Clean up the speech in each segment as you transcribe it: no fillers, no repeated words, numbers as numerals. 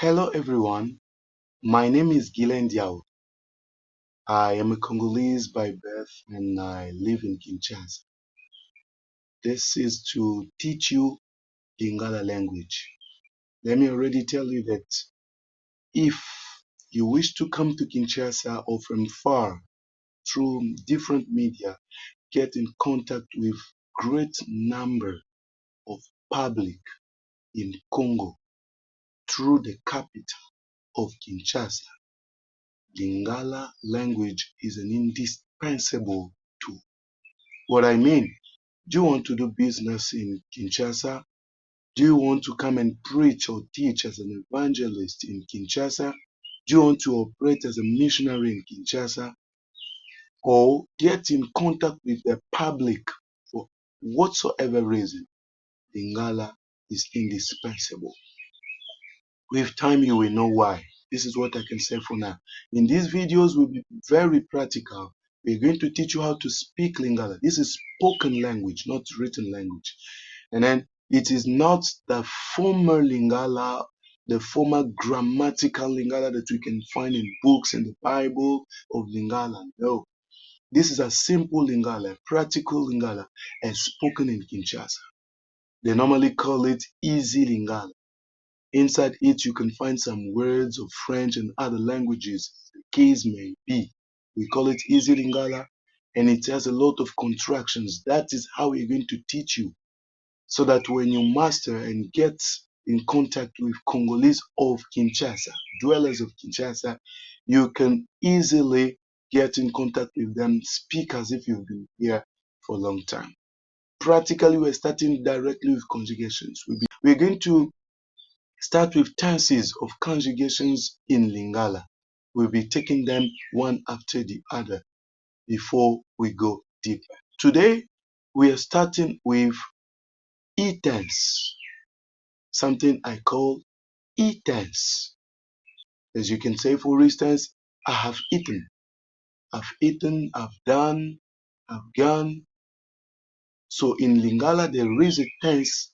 Hello everyone, my name is Guydia. I am a Congolese by birth and I live in Kinshasa. This is to teach you Lingala language. Let me already tell you that if you wish to come to Kinshasa or from far through different media, get in contact with great number of public in Congo through the capital of Kinshasa. Lingala language is an indispensable tool. What I mean, do you want to do business in Kinshasa? Do you want to come and preach or teach as an evangelist in Kinshasa? Do you want to operate as a missionary in Kinshasa? Or get in contact with the public for whatsoever reason? Lingala is indispensable. With time, you will know why. This is what I can say for now. In these videos, we'll be very practical. We're going to teach you how to speak Lingala. This is spoken language, not written language. And then it is not the former Lingala, the former grammatical Lingala that we can find in books in the Bible of Lingala. No. This is a simple Lingala, a practical Lingala, as spoken in Kinshasa. They normally call it easy Lingala. Inside it, you can find some words of French and other languages, the case may be. We call it easy Lingala, and it has a lot of contractions. That is how we're going to teach you, so that when you master and get in contact with Congolese of Kinshasa, dwellers of Kinshasa, you can easily get in contact with them, speak as if you've been here for a long time. Practically, we're starting directly with conjugations. We're going to start with tenses of conjugations in Lingala. We'll be taking them one after the other before we go deeper. Today, we are starting with e-tense, something I call e-tense. As you can say, for instance, I have eaten, I've done, I've gone. So in Lingala, there is a tense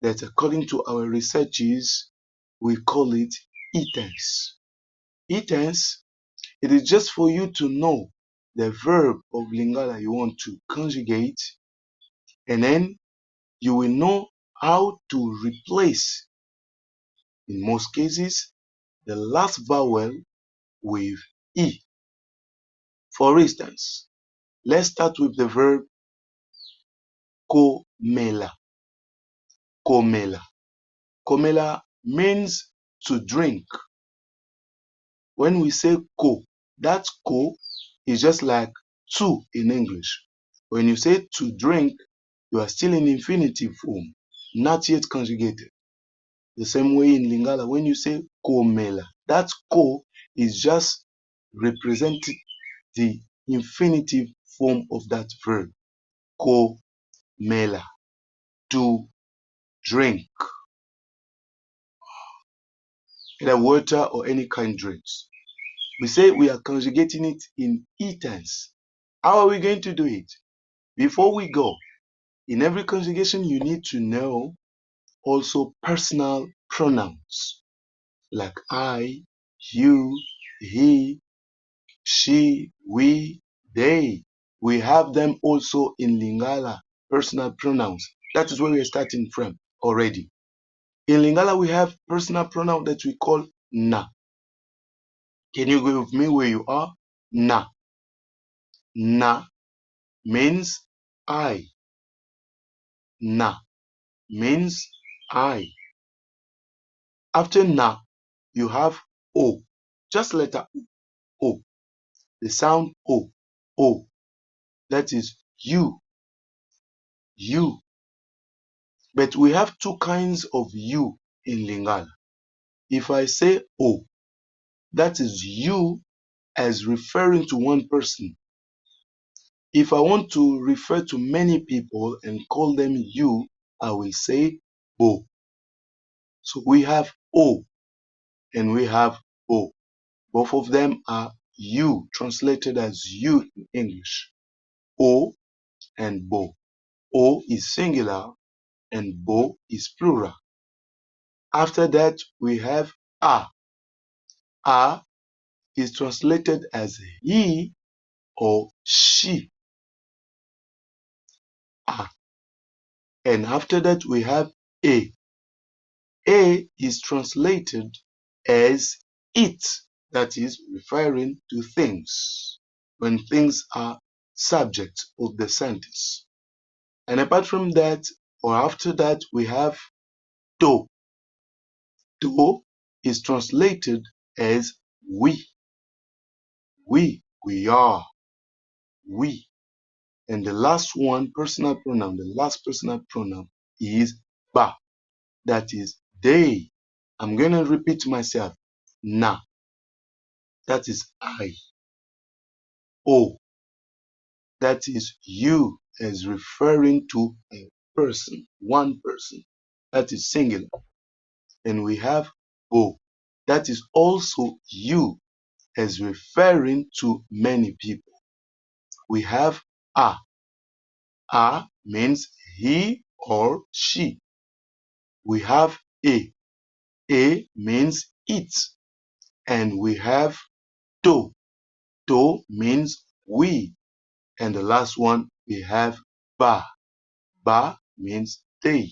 that according to our researches, we call it e-tense. E-tense, it is just for you to know the verb of Lingala you want to conjugate, and then you will know how to replace, in most cases, the last vowel with E. For instance, let's start with the verb komela. Komela. Komela means to drink. When we say ko, that ko is just like to in English. When you say to drink, you are still in infinitive form, not yet conjugated. The same way in Lingala, when you say komela, that ko is just representing the infinitive form of that verb. Komela, to drink. Either water or any kind drinks. We say we are conjugating it in e tense. How are we going to do it? Before we go, in every conjugation, you need to know also personal pronouns like I, you, he, she, we, they. We have them also in Lingala, personal pronouns. That is where we are starting from already. In Lingala, we have personal pronoun that we call na. Can you go with me where you are? Na. Na means I. Na means I. After na, you have O. Just letter O. The sound O. O. That is you. You. But we have two kinds of you in Lingala. If I say O, that is you as referring to one person. If I want to refer to many people and call them you, I will say O. So we have O and we have O. Both of them are you, translated as you in English. O and Bo. O is singular and Bo is plural. After that, we have A. A is translated as he or she. A. And after that we have A. A is translated as it, that is referring to things, when things are subject of the sentence. And apart from that, or after that, we have to. To is translated as we. We are, we. And the last one, personal pronoun, the last personal pronoun is ba, that is they. I'm going to repeat myself. Na, that is I. O, that is you, as referring to a person, one person, that is singular. And we have O, that is also you, as referring to many people. We have A. A means he or she. We have A. A means it. And we have to. To means we. And the last one, we have ba. Ba means they.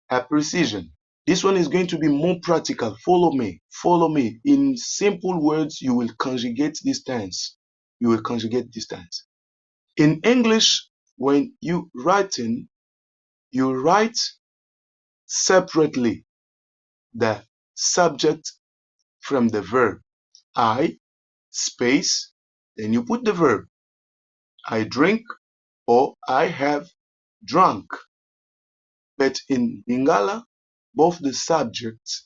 A precision. This one is going to be more practical. Follow me. Follow me. In simple words, you will conjugate this tense. You will conjugate this tense. In English, when you writing, you write separately the subject from the verb. I, space, then you put the verb. I drink or I have drunk. But in Lingala, both the subject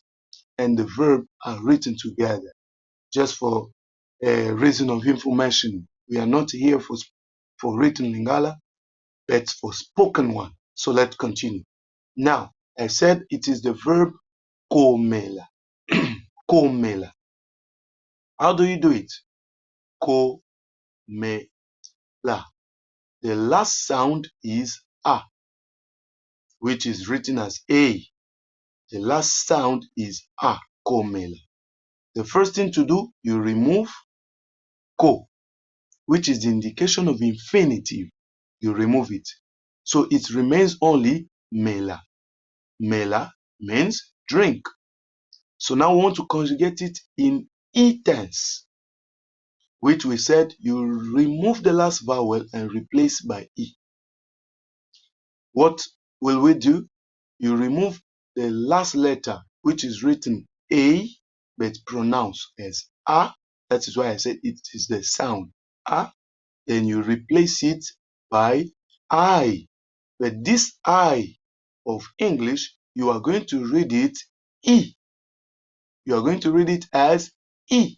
and the verb are written together. Just for a reason of information, we are not here for written Lingala, but for spoken one. So let's continue. Now, I said it is the verb komela. Komela. How do you do it? Komela. The last sound is A, which is written as A. The last sound is A, komela. The first thing to do, you remove ko, which is the indication of infinitive. You remove it. So it remains only mela. Mela means drink. So now we want to conjugate it in E tense, which we said you remove the last vowel and replace by E. What will we do? You remove the last letter, which is written A, but pronounced as A. That is why I said it is the sound A. Then you replace it by I. But this I of English, you are going to read it E. You are going to read it as E.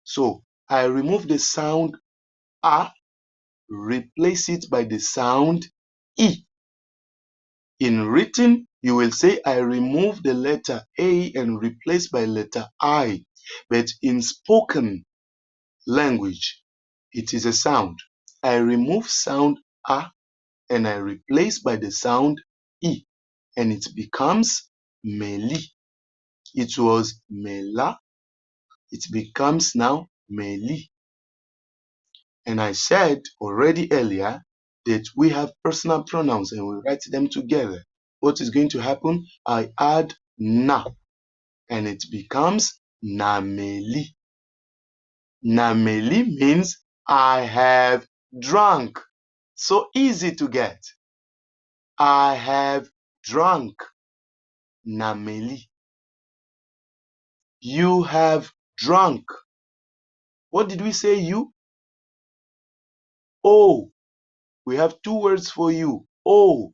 So I remove the sound A, replace it by the sound E. In written, you will say I remove the letter A and replace by letter I. But in spoken language, it is a sound. I remove sound A and I replace by the sound E. And it becomes meli. It was mela. It becomes now meli. And I said already earlier that we have personal pronouns and we write them together. What is going to happen? I add na and it becomes nameli. Nameli means I have drunk. So easy to get. I have drunk. Nameli. You have drunk. What did we say? You? Oh. We have two words for you. Oh,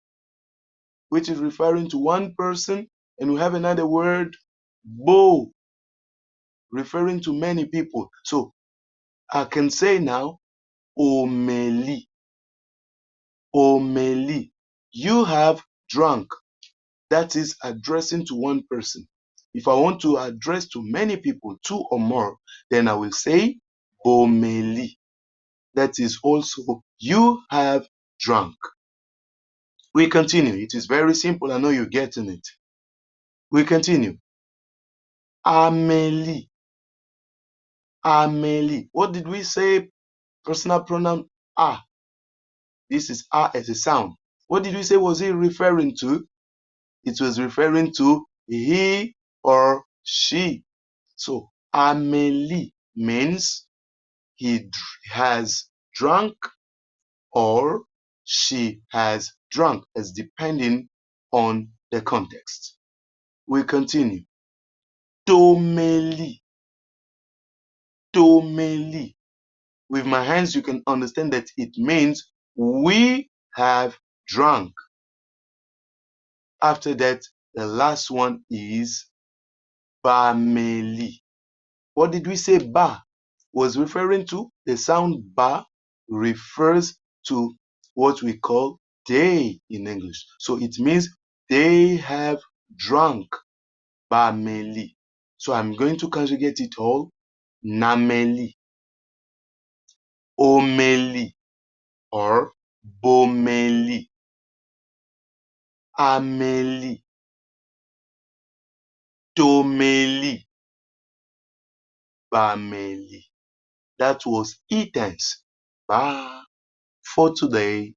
which is referring to one person, and we have another word, bo, referring to many people. So I can say now, omeli. Omeli. You have drunk. That is addressing to one person. If I want to address to many people, two or more, then I will say bomeli. That is also you have drunk. We continue. It is very simple. I know you're getting it. We continue. Amélie. Amélie. What did we say? Personal pronoun a. This is a as a sound. What did we say was it referring to? It was referring to he or she. So Amélie means he has drunk or she has drunk, as depending on the context. We continue. Tomeli. Tomeli. With my hands, you can understand that it means we have drunk. After that, the last one is Bameli. What did we say ba was referring to? The sound ba refers to what we call they in English. So it means they have drunk. Bameli. So I'm going to conjugate it all. Nameli, Omeli, or Bomeli, Ameli, Tomeli, Bameli. That was it tense. Bye for today.